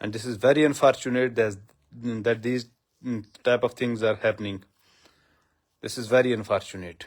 and this is very unfortunate that these type of things are happening. This is very unfortunate.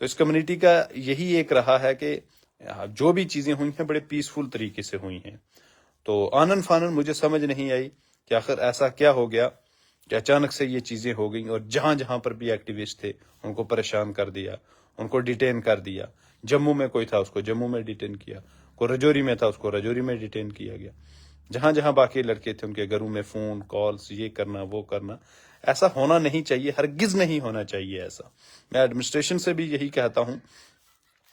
تو اس community کا یہی ایک رہا ہے کہ جو بھی چیزیں ہوئی ہیں بڑے پیسفل طریقے سے ہوئی ہیں. تو آنن فانن مجھے سمجھ نہیں آئی کہ آخر ایسا کیا ہو گیا کہ اچانک سے یہ چیزیں ہو گئیں اور جہاں جہاں پر بھی ایکٹیوسٹ تھے ان کو پریشان کر دیا, ان کو ڈیٹین کر دیا. جموں میں کوئی تھا اس کو جموں میں ڈیٹین کیا, کوئی رجوری میں تھا اس کو رجوری میں ڈیٹین کیا گیا. جہاں جہاں باقی لڑکے تھے ان کے گھروں میں فون کالز یہ کرنا وہ کرنا. ایسا ہونا نہیں چاہیے, ہرگز نہیں ہونا چاہیے ایسا. میں ایڈمنسٹریشن سے بھی یہی کہتا ہوں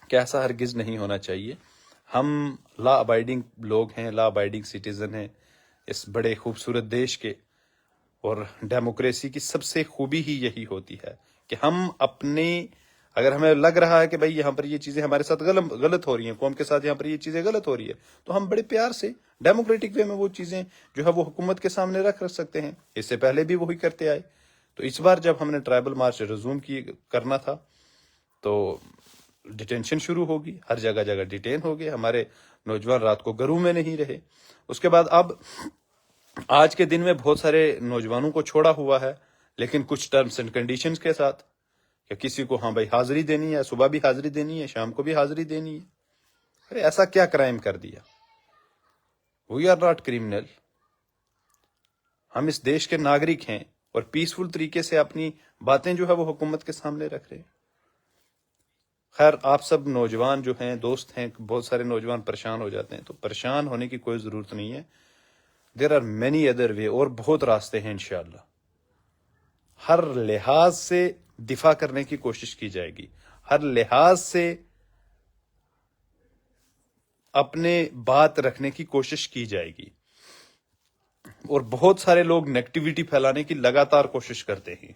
کہ ایسا ہرگز نہیں ہونا چاہیے. ہم لا ابائڈنگ لوگ ہیں, لا ابائڈنگ سٹیزن ہیں اس بڑے خوبصورت دیش کے, اور ڈیموکریسی کی سب سے خوبی ہی یہی ہوتی ہے کہ ہم اپنے, اگر ہمیں لگ رہا ہے کہ بھائی یہاں پر یہ چیزیں ہمارے ساتھ غلط ہو رہی ہیں, قوم کے ساتھ یہاں پر یہ چیزیں غلط ہو رہی ہے, تو ہم بڑے پیار سے ڈیموکریٹک وے میں وہ چیزیں جو ہے وہ حکومت کے سامنے رکھ سکتے ہیں. اس سے پہلے بھی وہی کرتے آئے. تو اس بار جب ہم نے ٹرائبل مارچ ریزوم کرنا تھا تو ڈیٹینشن شروع ہوگی, ہر جگہ جگہ ڈیٹین ہو گئے, ہمارے نوجوان رات کو گھروں میں نہیں رہے. اس کے بعد اب آج کے دن میں بہت سارے نوجوانوں کو چھوڑا ہوا ہے, لیکن کچھ ٹرمز اینڈ کنڈیشنز کے ساتھ کہ کسی کو ہاں بھائی حاضری دینی ہے, صبح بھی حاضری دینی ہے, شام کو بھی حاضری دینی ہے. ارے ایسا کیا کرائم کر دیا؟ We are not criminal. ہم اس دیش کے ناگرک ہیں اور پیسفل طریقے سے اپنی باتیں جو ہے وہ حکومت کے سامنے رکھ رہے ہیں. خیر, آپ سب نوجوان جو ہیں, دوست ہیں, بہت سارے نوجوان پریشان ہو جاتے ہیں, تو پریشان ہونے کی کوئی ضرورت نہیں ہے. There are many other way, اور بہت راستے ہیں انشاءاللہ. ہر لحاظ سے دفاع کرنے کی کوشش کی جائے گی, ہر لحاظ سے اپنے بات رکھنے کی کوشش کی جائے گی. اور بہت سارے لوگ نیگیٹیوٹی پھیلانے کی لگاتار کوشش کرتے ہیں.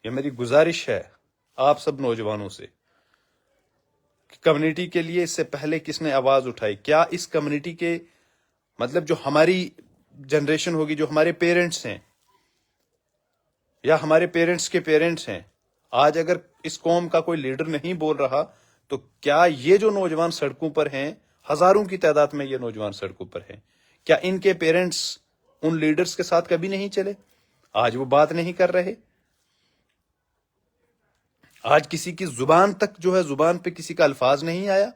یہ میری گزارش ہے آپ سب نوجوانوں سے, کمیونٹی کے لیے اس سے پہلے کس نے آواز اٹھائی؟ کیا اس کمیونٹی کے مطلب جو ہماری جنریشن ہوگی, جو ہمارے پیرنٹس ہیں یا ہمارے پیرنٹس کے پیرنٹس ہیں, آج اگر اس قوم کا کوئی لیڈر نہیں بول رہا تو کیا یہ جو نوجوان سڑکوں پر ہیں, ہزاروں کی تعداد میں یہ نوجوان سڑکوں پر ہیں, کیا ان کے پیرنٹس ان لیڈرز کے ساتھ کبھی نہیں چلے؟ آج وہ بات نہیں کر رہے. آج کسی کی زبان تک جو ہے, زبان پہ کسی کا الفاظ نہیں آیا,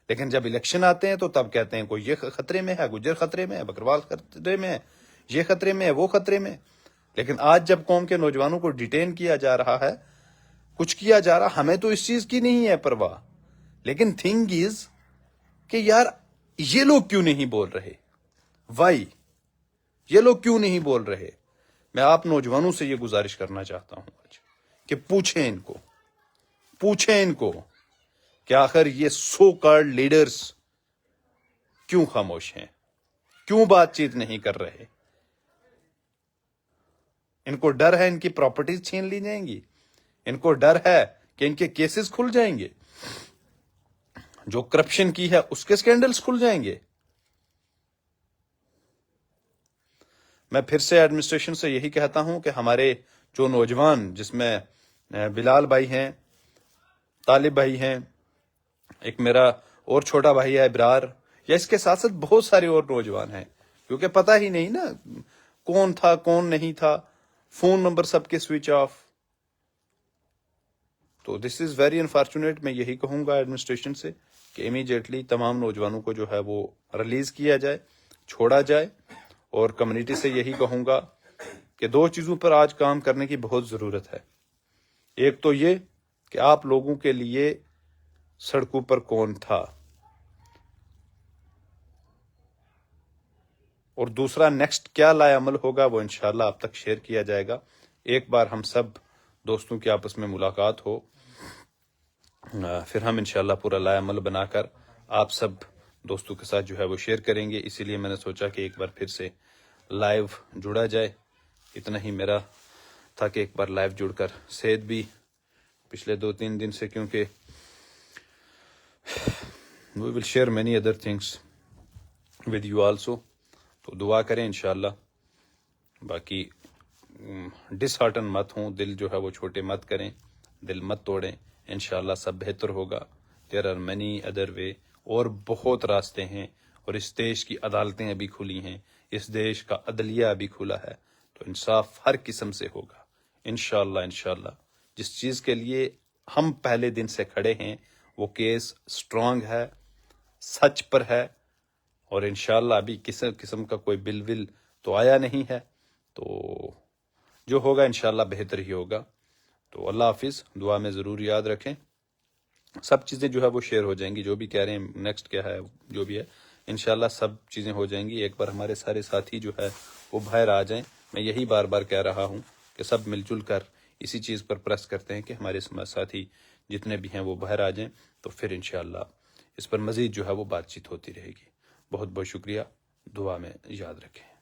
لیکن جب الیکشن آتے ہیں تو تب کہتے ہیں کوئی یہ خطرے میں ہے, گجر خطرے میں ہے, بکروال خطرے میں ہے, یہ خطرے میں ہے, وہ خطرے میں. لیکن آج جب قوم کے نوجوانوں کو ڈیٹین کیا جا رہا ہے, کچھ کیا جا رہا, ہمیں تو اس چیز کی نہیں ہے پرواہ, لیکن تھنگ از کہ یار یہ لوگ کیوں نہیں بول رہے؟ وائی یہ لوگ کیوں نہیں بول رہے؟ میں آپ نوجوانوں سے یہ گزارش کرنا چاہتا ہوں آج کہ پوچھیں ان کو کہ آخر یہ سو کالڈ لیڈرز کیوں خاموش ہیں, کیوں بات چیت نہیں کر رہے؟ ان کو ڈر ہے ان کی پراپرٹیز چھین لی جائیں گی, ان کو ڈر ہے کہ ان کے کیسز کھل جائیں گے, جو کرپشن کی ہے اس کے سکینڈلز کھل جائیں گے. میں پھر سے ایڈمنسٹریشن سے یہی کہتا ہوں کہ ہمارے جو نوجوان, جس میں بلال بھائی ہیں, طالب بھائی ہیں, ایک میرا اور چھوٹا بھائی ہے ابرار, یا اس کے ساتھ ساتھ بہت سارے اور نوجوان ہیں, کیونکہ پتہ ہی نہیں نا کون تھا کون نہیں تھا, فون نمبر سب کے سوئچ آف. تو دس از ویری انفارچونیٹ. میں یہی کہوں گا ایڈمنسٹریشن سے کہ امیڈیٹلی تمام نوجوانوں کو جو ہے وہ ریلیز کیا جائے, چھوڑا جائے. اور کمیونٹی سے یہی کہوں گا کہ دو چیزوں پر آج کام کرنے کی بہت ضرورت ہے. ایک تو یہ کہ آپ لوگوں کے لیے سڑکوں پر کون تھا, اور دوسرا نیکسٹ کیا لائے عمل ہوگا وہ انشاءاللہ آپ تک شیئر کیا جائے گا. ایک بار ہم سب دوستوں کی آپس میں ملاقات ہو, پھر ہم انشاءاللہ پورا لائے عمل بنا کر آپ سب دوستوں کے ساتھ جو ہے وہ شیئر کریں گے. اسی لیے میں نے سوچا کہ ایک بار پھر سے لائیو جڑا جائے. اتنا ہی میرا تھا کہ ایک بار لائیو جڑ کر صحت بھی پچھلے 2-3 دن سے, کیونکہ we will share many other things with you also. تو دعا کریں انشاءاللہ. باقی ڈس ہارٹن مت ہوں, دل جو ہے وہ چھوٹے مت کریں, دل مت توڑیں, انشاءاللہ سب بہتر ہوگا. there are many other way, اور بہت راستے ہیں, اور اس دیش کی عدالتیں ابھی کھلی ہیں, اس دیش کا عدلیہ ابھی کھلا ہے, تو انصاف ہر قسم سے ہوگا انشاءاللہ. جس چیز کے لیے ہم پہلے دن سے کھڑے ہیں، وہ کیس سٹرانگ ہے، سچ پر ہے، اور انشاءاللہ ابھی کسی قسم کا کوئی بل ول تو آیا نہیں ہے، تو جو ہوگا انشاءاللہ بہتر ہی ہوگا۔ تو اللہ حافظ، دعا میں ضرور یاد رکھیں۔ سب چیزیں جو ہے وہ شیئر ہو جائیں گی، جو بھی کہہ رہے ہیں نیکسٹ کیا ہے جو بھی ہے، انشاءاللہ سب چیزیں ہو جائیں گی۔ ایک بار ہمارے سارے ساتھی جو ہے وہ باہر آ جائیں، میں یہی بار بار کہہ رہا ہوں کہ سب مل جل کر اسی چیز پر پریس کرتے ہیں کہ ہمارے ساتھی جتنے بھی ہیں وہ باہر آ جائیں، تو پھر انشاءاللہ اس پر مزید جو ہے وہ بات چیت ہوتی رہے گی۔ بہت بہت شکریہ، دعا میں یاد رکھیں۔